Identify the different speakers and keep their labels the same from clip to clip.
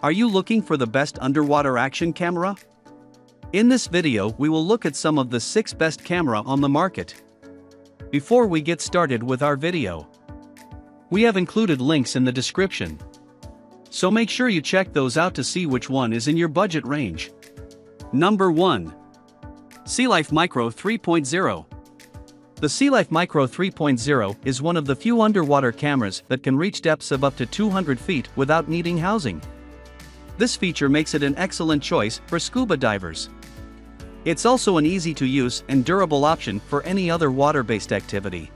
Speaker 1: Are you looking for the best underwater action camera? In this video we will look at some of the 6 best camera on the market. Before we get started with our video, we have included links in the description, so make sure you check those out to see which one is in your budget range. Number 1. SeaLife Micro 3.0. The SeaLife Micro 3.0 is one of the few underwater cameras that can reach depths of up to 200 feet without needing housing. This feature makes it an excellent choice for scuba divers. It's also an easy-to-use and durable option for any other water-based activity.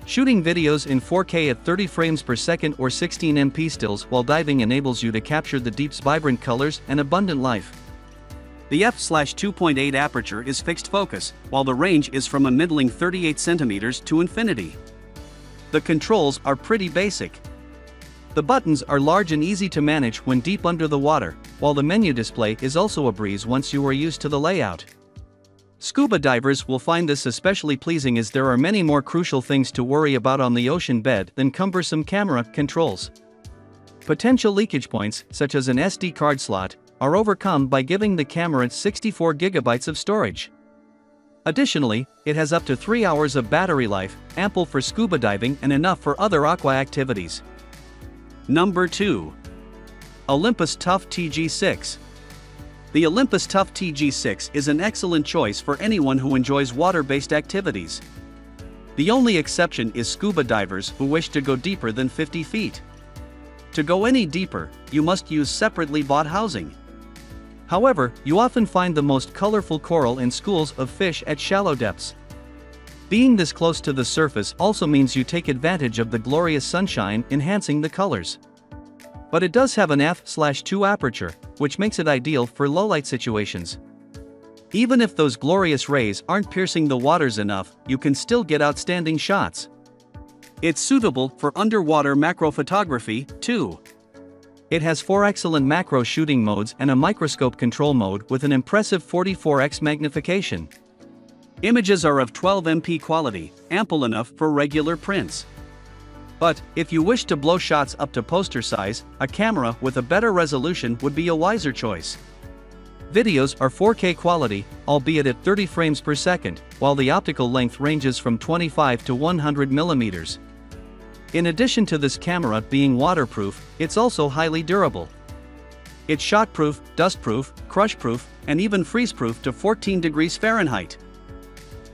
Speaker 1: Shooting videos in 4K at 30 frames per second or 16MP stills while diving enables you to capture the deep's vibrant colors and abundant life. The f/2.8 aperture is fixed focus, while the range is from a middling 38 cm to infinity. The controls are pretty basic. The buttons are large and easy to manage when deep under the water, while the menu display is also a breeze once you are used to the layout. Scuba divers will find this especially pleasing as there are many more crucial things to worry about on the ocean bed than cumbersome camera controls. Potential leakage points, such as an SD card slot, are overcome by giving the camera 64 GB of storage. Additionally, it has up to 3 hours of battery life, ample for scuba diving and enough for other aqua activities. Number 2. Olympus Tough TG6. The Olympus Tough TG6 is an excellent choice for anyone who enjoys water-based activities. The only exception is scuba divers who wish to go deeper than 50 feet. To go any deeper, you must use separately bought housing. However, you often find the most colorful coral and schools of fish at shallow depths. Being this close to the surface also means you take advantage of the glorious sunshine, enhancing the colors. But it does have an f/2 aperture, which makes it ideal for low-light situations. Even if those glorious rays aren't piercing the waters enough, you can still get outstanding shots. It's suitable for underwater macro photography, too. It has 4 excellent macro shooting modes and a microscope control mode with an impressive 44x magnification. Images are of 12MP quality, ample enough for regular prints. But, if you wish to blow shots up to poster size, a camera with a better resolution would be a wiser choice. Videos are 4K quality, albeit at 30 frames per second, while the optical length ranges from 25 to 100 mm. In addition to this camera being waterproof, it's also highly durable. It's shockproof, dustproof, crushproof, and even freezeproof to 14 degrees Fahrenheit.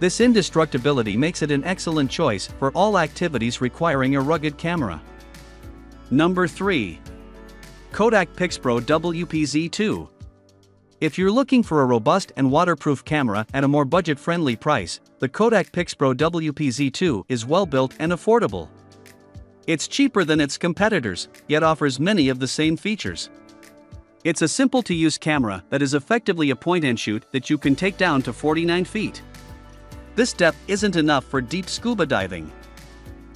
Speaker 1: This indestructibility makes it an excellent choice for all activities requiring a rugged camera. Number 3. Kodak PIXPRO WPZ2. If you're looking for a robust and waterproof camera at a more budget-friendly price, the Kodak PIXPRO WPZ2 is well-built and affordable. It's cheaper than its competitors, yet offers many of the same features. It's a simple-to-use camera that is effectively a point-and-shoot that you can take down to 49 feet. This depth isn't enough for deep scuba diving.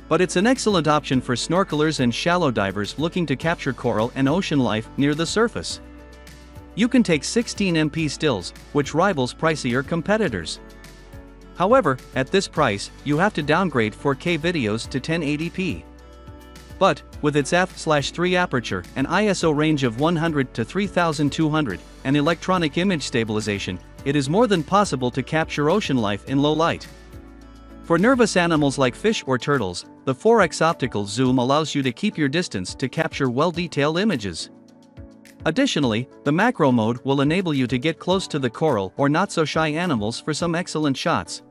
Speaker 1: But it's an excellent option for snorkelers and shallow divers looking to capture coral and ocean life near the surface. You can take 16MP stills, which rivals pricier competitors. However, at this price, you have to downgrade 4K videos to 1080p. But, with its f/3 aperture, an ISO range of 100 to 3200, and electronic image stabilization, it is more than possible to capture ocean life in low light. For nervous animals like fish or turtles, the 4x optical zoom allows you to keep your distance to capture well-detailed images. Additionally, the macro mode will enable you to get close to the coral or not-so-shy animals for some excellent shots.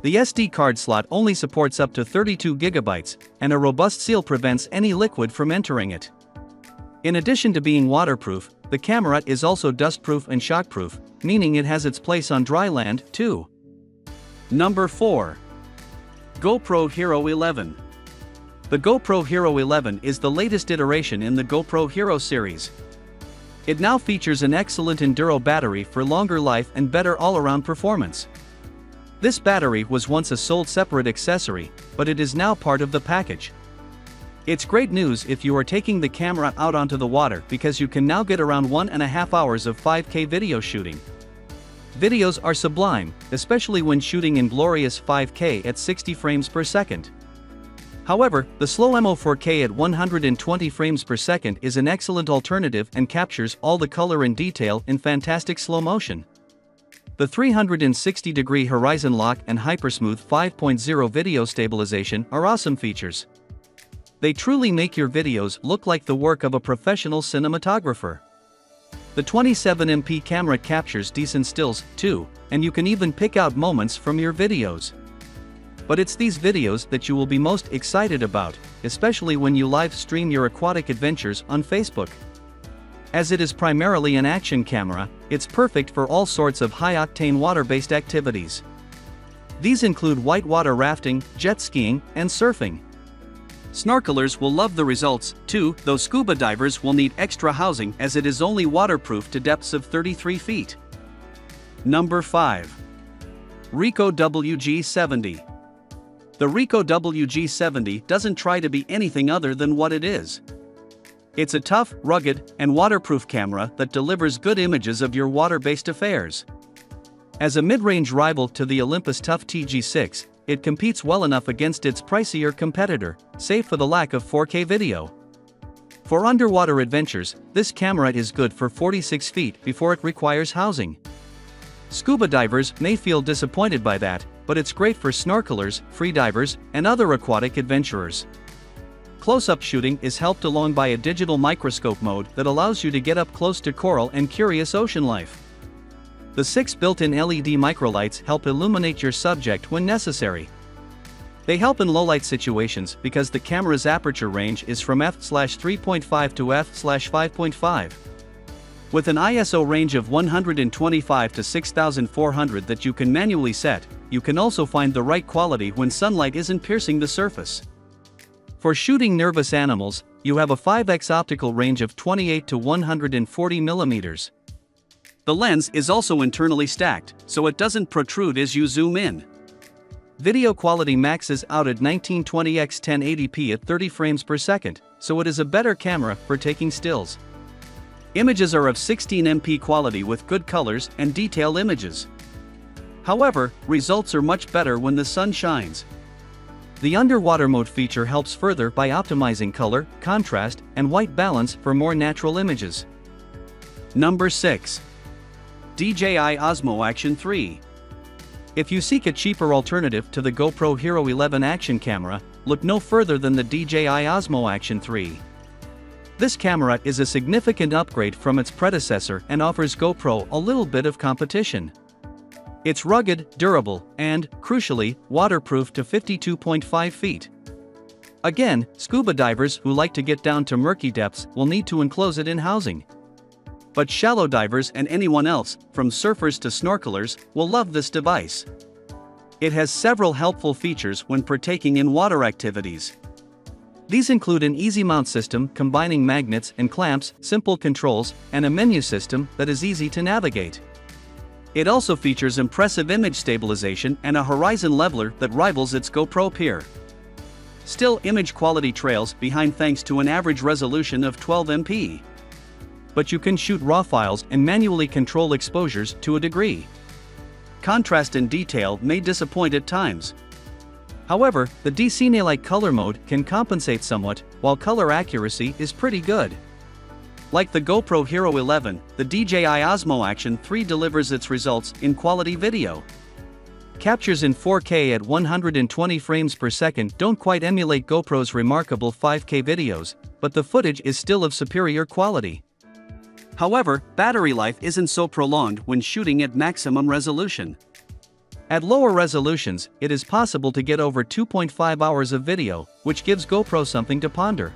Speaker 1: The SD card slot only supports up to 32 GB, and a robust seal prevents any liquid from entering it. In addition to being waterproof, the camera is also dustproof and shockproof, meaning it has its place on dry land, too. Number 4. GoPro Hero 11. The GoPro Hero 11 is the latest iteration in the GoPro Hero series. It now features an excellent enduro battery for longer life and better all-around performance. This battery was once a sold separate accessory, but it is now part of the package. It's great news if you are taking the camera out onto the water because you can now get around 1.5 hours of 5K video shooting. Videos are sublime, especially when shooting in glorious 5K at 60 frames per second. However, the slow Mo 4K at 120 frames per second is an excellent alternative and captures all the color and detail in fantastic slow motion. The 360-degree horizon lock and hypersmooth 5.0 video stabilization are awesome features. They truly make your videos look like the work of a professional cinematographer. The 27MP camera captures decent stills, too, and you can even pick out moments from your videos. But it's these videos that you will be most excited about, especially when you live stream your aquatic adventures on Facebook. As it is primarily an action camera, it's perfect for all sorts of high-octane water-based activities. These include whitewater rafting, jet skiing, and surfing. Snorkelers will love the results, too, though scuba divers will need extra housing as it is only waterproof to depths of 33 feet. Number 5. Ricoh WG-70. The Ricoh WG-70 doesn't try to be anything other than what it is. It's a tough, rugged, and waterproof camera that delivers good images of your water-based affairs. As a mid-range rival to the Olympus Tough TG6, it competes well enough against its pricier competitor, save for the lack of 4K video. For underwater adventures, this camera is good for 46 feet before it requires housing. Scuba divers may feel disappointed by that, but it's great for snorkelers, freedivers, and other aquatic adventurers. Close-up shooting is helped along by a digital microscope mode that allows you to get up close to coral and curious ocean life. The 6 built-in LED microlights help illuminate your subject when necessary. They help in low-light situations because the camera's aperture range is from f/3.5 to f/5.5. With an ISO range of 125 to 6400 that you can manually set, you can also find the right quality when sunlight isn't piercing the surface. For shooting nervous animals, you have a 5x optical range of 28 to 140 millimeters. The lens is also internally stacked, so it doesn't protrude as you zoom in. Video quality maxes out at 1920x 1080p at 30 frames per second, so it is a better camera for taking stills. Images are of 16MP quality with good colors and detailed images. However, results are much better when the sun shines. The underwater mode feature helps further by optimizing color, contrast, and white balance for more natural images. Number 6. DJI Osmo Action 3. If you seek a cheaper alternative to the GoPro Hero 11 action camera, look no further than the DJI Osmo Action 3. This camera is a significant upgrade from its predecessor and offers GoPro a little bit of competition. It's rugged, durable, and, crucially, waterproof to 52.5 feet. Again, scuba divers who like to get down to murky depths will need to enclose it in housing. But shallow divers and anyone else, from surfers to snorkelers, will love this device. It has several helpful features when partaking in water activities. These include an easy mount system combining magnets and clamps, simple controls, and a menu system that is easy to navigate. It also features impressive image stabilization and a horizon leveler that rivals its GoPro peer. Still, image quality trails behind thanks to an average resolution of 12MP. But you can shoot RAW files and manually control exposures to a degree. Contrast and detail may disappoint at times. However, the D-Cine-like color mode can compensate somewhat, while color accuracy is pretty good. Like the GoPro Hero 11, the DJI Osmo Action 3 delivers its results in quality video. Captures in 4K at 120 frames per second don't quite emulate GoPro's remarkable 5K videos, but the footage is still of superior quality. However, battery life isn't so prolonged when shooting at maximum resolution. At lower resolutions, it is possible to get over 2.5 hours of video, which gives GoPro something to ponder.